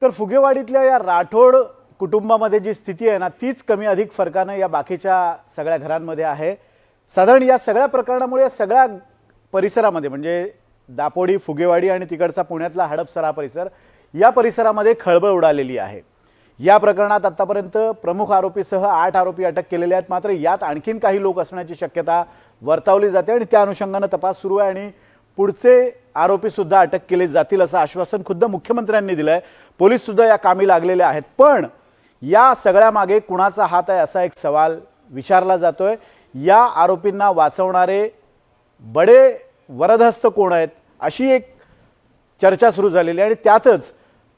तर फुगेवाडीतल्या या राठोड कुटुंबामध्ये जी स्थिती आहे ना तीच कमी अधिक फरकानं या बाकीच्या सगळ्या घरांमध्ये आहे। साधारण या सगळ्या प्रकरणामुळे सगळ्या परिसरामध्ये म्हणजे दापोडी, फुगेवाडी आणि तिकडचा पुण्यातला हडपसर परिसर या परिसरामध्ये खळबळ उडालेली आहे। या प्रकरणात आतापर्यंत प्रमुख आरोपीसह 8 आरोपी अटक केलेले आहेत। मात्र यात आणखीन काही लोक असण्याची शक्यता वर्तवली जाते आणि त्या अनुषंगाने तपास सुरू आहे आणि पुढचे आरोपी सुद्धा अटक केले जातील असं आश्वासन खुद्द मुख्यमंत्र्यांनी दिलंय। पोलीस सुद्धा या कामी लागलेले आहेत। पण या सगळ्या मागे कुणाचा हात आहे असा एक सवाल विचारला जातोय। या आरोपींना वाचवणारे बडे वरदहस्त कोण आहेत अशी एक चर्चा सुरू झालेली आहे आणि त्यातच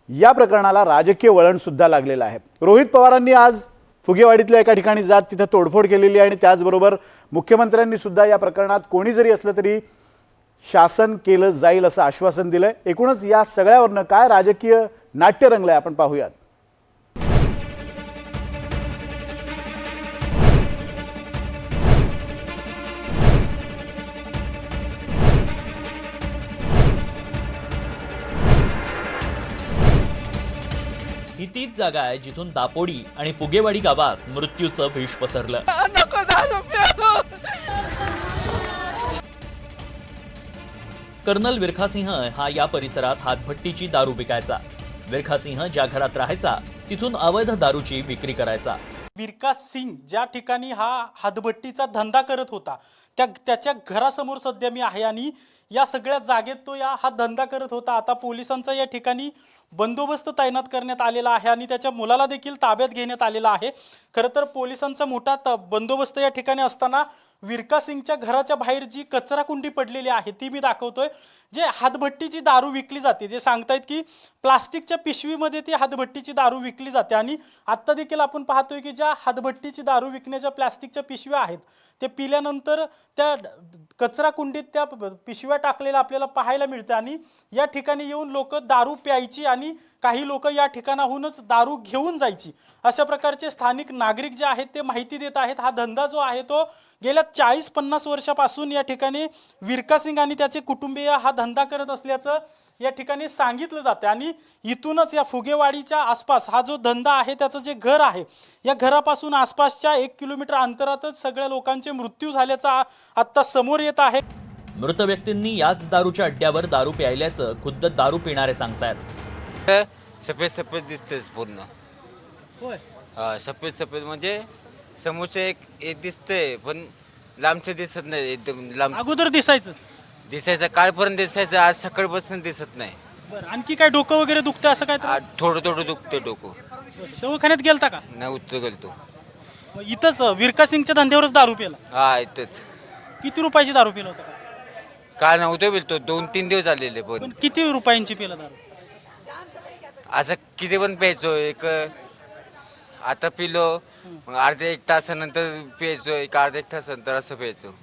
या प्रकरणाला राजकीय वळण सुद्धा लागलेलं आहे। रोहित पवारांनी आज फुगेवाडीतल्या एका ठिकाणी जात तिथे तोडफोड केलेली आहे आणि त्याचबरोबर मुख्यमंत्र्यांनी सुद्धा या प्रकरणात कोणी जरी असलं तरी शासन केलं जाईल असं आश्वासन दिलंय। एकूणच या सगळ्यावरनं काय राजकीय नाट्य रंगलंय आपण पाहूयात। ही तीच जागा आहे जिथून दापोडी आणि फुगेवाडी गावात मृत्यूचं विष पसरलं। कर्नल विरखासिंह हा या परिसरात हातभट्टीची दारू विकायचा। विरखासिंह ज्या घरात राहायचा तिथून अवैध दारूची विक्री करायचा। विरकास सिंग ज्या ठिकाणी हा हातभट्टीचा धंदा करत होता त्याच्या घरासमोर सध्या मी आहे आणि या सगळ्या जागेत तो हा धंदा करत होता। आता पोलिसांचा या ठिकाणी बंदोबस्त तैनात करण्यात आलेला आहे आणि त्याच्या मुलाला देखील ताब्यात घेण्यात आलेला आहे। खरं तर पोलिसांचा मोठा बंदोबस्त या ठिकाणी असताना विरकास सिंगच्या घराच्या बाहेर जी कचरा कुंडी पडलेली आहे ती मी दाखवतोय। जे हातभट्टीची दारू विकली जाते, जे सांगतायत की प्लास्टिकच्या पिशवीमध्ये ती हातभट्टीची दारू विकली जाते आणि आत्ता देखील आपण पाहतोय की ज्या हातभट्टीची दारू विकण्याच्या प्लास्टिकच्या पिशव्या आहेत ते पिल्यानंतर त्या कचरा कुंडीत त्या पिशव्या टाकलेल्या आपल्याला पाहायला मिळते आणि या ठिकाणी येऊन लोक दारू प्यायची आणि काही लोक या ठिकाणाहूनच दारू घेऊन जायची अशा प्रकारचे स्थानिक नागरिक जे आहेत ते माहिती देत आहेत। हा धंदा जो आहे तो गेल्या 40-50 वर्षापासून या ठिकाणी विरकास सिंग आणि त्याचे कुटुंबीय हा धंदा करत असल्याचं या ठिकाणी सांगितलं जाते आणि इथूनच या फुगेवाडीच्या आसपास हा जो धंदा आहे त्याचं जे घर आहे या घरापासून आसपासच्या 1 किलोमीटर अंतरातच सगळ्या लोकांचे मृत्यू झाल्याचा आता समोर येत आहे। मृत व्यक्तींनी याच दारूच्या अड्ड्यावर दारू प्यायल्याचं खुद्द दारू पिणारे सांगतायत। सफेद सफेद दिसते पूर्ण। होय, सफेद सफेद म्हणजे समोरचे एक दिसते पण लांबचे दिसत नाही, एकदम लांब अगोदर दिसायचं कालपर्यंत दिसायचं, आज सकाळपासून दिसत नाही। बरं, आणखी काय डोकं वगैरे दुखतं असं काय आज थोडं थोडं दुखते डोकं। दवाखान्यात गेलता का? नाही उत्तर गेलतो। इथंच विरकास सिंगच्या धंद्यावरच दारू पिला? हा इथंच। किती रुपयाची दारू पिला होता? काल नव्हतं बोलतो, 2-3 दिवस झालेले पण किती रुपयांची पिला दारू? असं किती पण प्यायचो, एक आता पिलो मग अर्ध्या 1 तासानंतर प्यायचो, एक अर्ध्या 1 तासानंतर असं प्यायचो।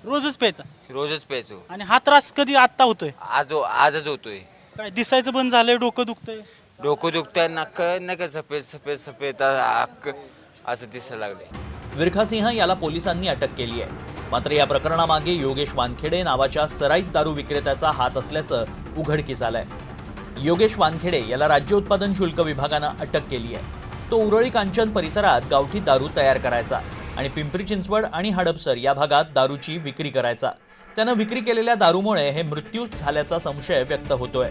रोजच प्यायचा? रोजच प्यायचो। आणि हा त्रास कधी आत्ता होतोय? आजच होतोय। काय दिसायचं बंद झालंय, डोकं दुखतंय? डोकं दुखतंय, नका सफेद सफेद सफेद असं दिसायला लागले। विरखासिंह याला पोलिसांनी अटक केली आहे। मात्र या प्रकरणामागे योगेश वानखेडे नावाच्या सराईत दारू विक्रेत्याचा हात असल्याचं उघडकीस आलंय। योगेश वानखेडे याला राज्य उत्पादन शुल्क विभागानं अटक केली आहे। तो उरळी कांचन परिसरात गावठी दारू तयार करायचा आणि पिंपरी चिंचवड आणि हडपसर या भागात दारूची विक्री करायचा। त्यानं विक्री केलेल्या दारूमुळे हे मृत्यू झाल्याचा संशय व्यक्त होतोय।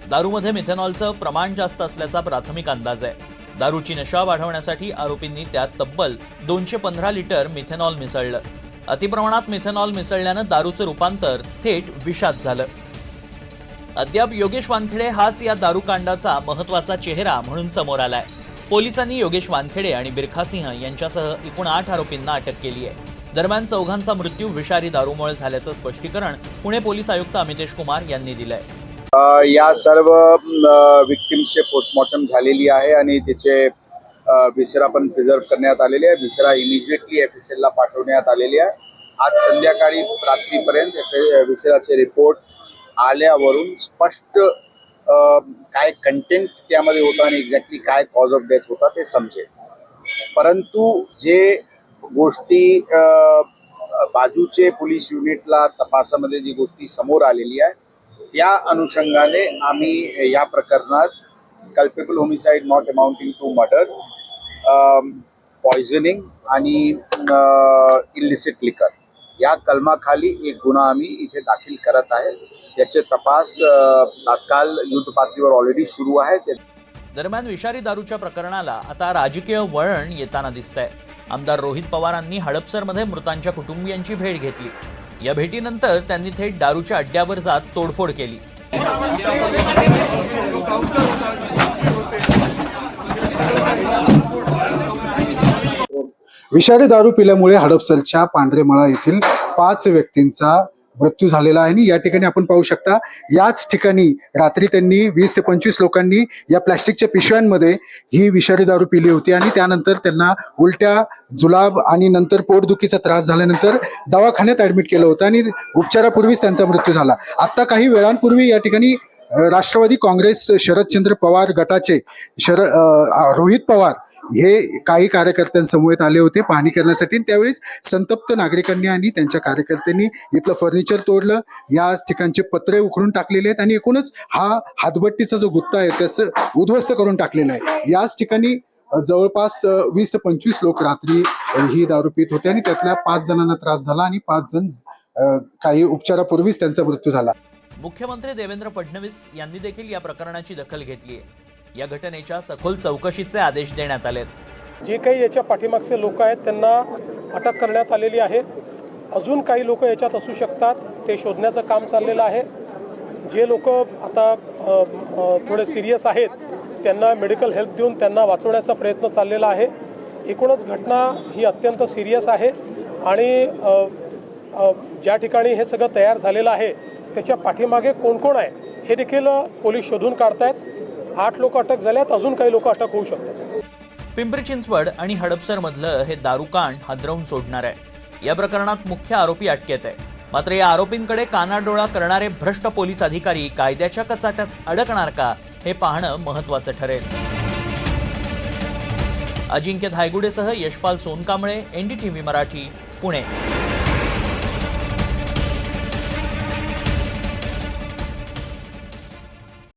दारूमध्ये मिथेनॉलचं प्रमाण जास्त असल्याचा प्राथमिक अंदाज आहे। दारूची नशा वाढवण्यासाठी आरोपींनी त्यात तब्बल 215 लिटर मिथेनॉल मिसळलं। अतिप्रमाणात मिथेनॉल मिसळल्यानं दारूचं रूपांतर थेट विषात झालं। अद्याप योगेश वानखेडे हाच या दारूकांडाचा महत्त्वाचा चेहरा म्हणून समोर आलाय। पोलिसांनी योगेश वानखेडे आणि विरखासिंह यांच्यासह एकूण 8 आरोपींना अटक केली आहे। दरम्यान चौघांचा मृत्यू विषारी दारूमुळे झाल्याचं स्पष्टीकरण पुणे पोलीस आयुक्त अमितेश कुमार यांनी दिलंय। या सर्व विक्टिम्सचे पोस्टमॉर्टम झालेली आहे आणि त्याचे विसरा पण प्रिझर्व करण्यात आलेले आहे। विसरा इमिजिएटली FSL ला पाठवण्यात आलेली आहे। आज संध्याकाळी रात्रीपर्यंत विसराचे रिपोर्ट आल्यावरून स्पष्ट काय कंटेंट त्यामध्ये होता आणि एक्झॅक्टली काय कॉज ऑफ डेथ होता ते समजेल। परंतु जे गोष्टी बाजूचे पोलीस युनिटला तपासामध्ये जी गोष्टी समोर आलेली आहे त्या अनुषंगाने आम्ही या प्रकरणात culpable homicide not amounting to murder, poisoning आणि इलिसिट लिकर या कलमाखाली एक गुन्हा आम्ही इथे दाखल करत आहे. त्याचे तपास तात्काळ युद्ध पातळीवर ऑलरेडी सुरू आहे. दरम्यान विषारी दारूच्या प्रकरणाला आता राजकीय वळण येताना दिसतंय. आमदार रोहित पवारांनी हडपसरमध्ये मृतांच्या कुटुंबियांची भेट घेतली. या भेटीनंतर त्यांनी थेट दारूच्या अड्ड्यावर जात तोडफोड केली. विषारी दारू पिल्यामुळे हडपसरच्या पांढरेमळा येथील 5 व्यक्तींचा मृत्यू झालेला आहे. आणि या ठिकाणी आपण पाहू शकता, याच ठिकाणी रात्री त्यांनी 20 ते 25 लोकांनी या प्लॅस्टिकच्या पिशव्यांमध्ये ही विषारी दारू पिली होती आणि त्यानंतर त्यांना उलट्या, जुलाब आणि नंतर पोटदुखीचा त्रास झाल्यानंतर दवाखान्यात ऍडमिट केलं होतं आणि उपचारापूर्वीच त्यांचा मृत्यू झाला. आता काही वेळांपूर्वी या ठिकाणी राष्ट्रवादी काँग्रेस शरदचंद्र पवार गटाचे रोहित पवार हे काही कार्यकर्त्यांसमवेत आले होते पाहणी करण्यासाठी. त्यावेळेस संतप्त नागरिकांनी आणि त्यांच्या कार्यकर्त्यांनी इथलं फर्निचर तोडलं, या ठिकाणचे पत्रे उखडून टाकलेले आहेत आणि एकूणच हा हातभट्टीचा जो गुत्ता आहे त्याचं उद्ध्वस्त करून टाकलेलं आहे. याच ठिकाणी जवळपास 20 ते 25 लोक रात्री ही दारू पित होते आणि त्यातल्या 5 जणांना त्रास झाला आणि 5 जण काही उपचारापूर्वीच त्यांचा मृत्यू झाला. मुख्यमंत्री देवेंद्र फडणवीस यांनी देखील या प्रकरणाची दखल घेतली आहे. या घटनेच्या सखोल चौकशीचे आदेश देण्यात आलेत. जे काही याच्या पाठीमागचे लोक आहेत त्यांना अटक करण्यात आलेली आहे. अजून काही लोक याच्यात असू शकतात, ते शोधण्याचं काम चाललेलं आहे. जे लोक आता थोडे सिरियस आहेत त्यांना मेडिकल हेल्प देऊन त्यांना वाचवण्याचा प्रयत्न चाललेला आहे. एकूणच घटना ही अत्यंत सिरियस आहे आणि ज्या ठिकाणी हे सगळं तयार झालेलं आहे त्याच्या पाठीमागे कोण कोण आहे हे देखील पोलीस शोधून काढतायत. 8 लोक अटक झाल्यात, अजून काही लोक अटक होऊ शकतात. पिंपरी चिंचवड आणि हडपसरमधलं हे दारूकांड हादरवून सोडणार आहे. या प्रकरणात मुख्य आरोपी अटकेत आहे. मात्र या आरोपींकडे कानाडोळा करणारे भ्रष्ट पोलीस अधिकारी कायद्याच्या कचाट्यात अडकणार का हे पाहणं महत्त्वाचं ठरेल. अजिंक्य धायगुडेसह यशपाल सोनकांबळे, NDTV मराठी, पुणे.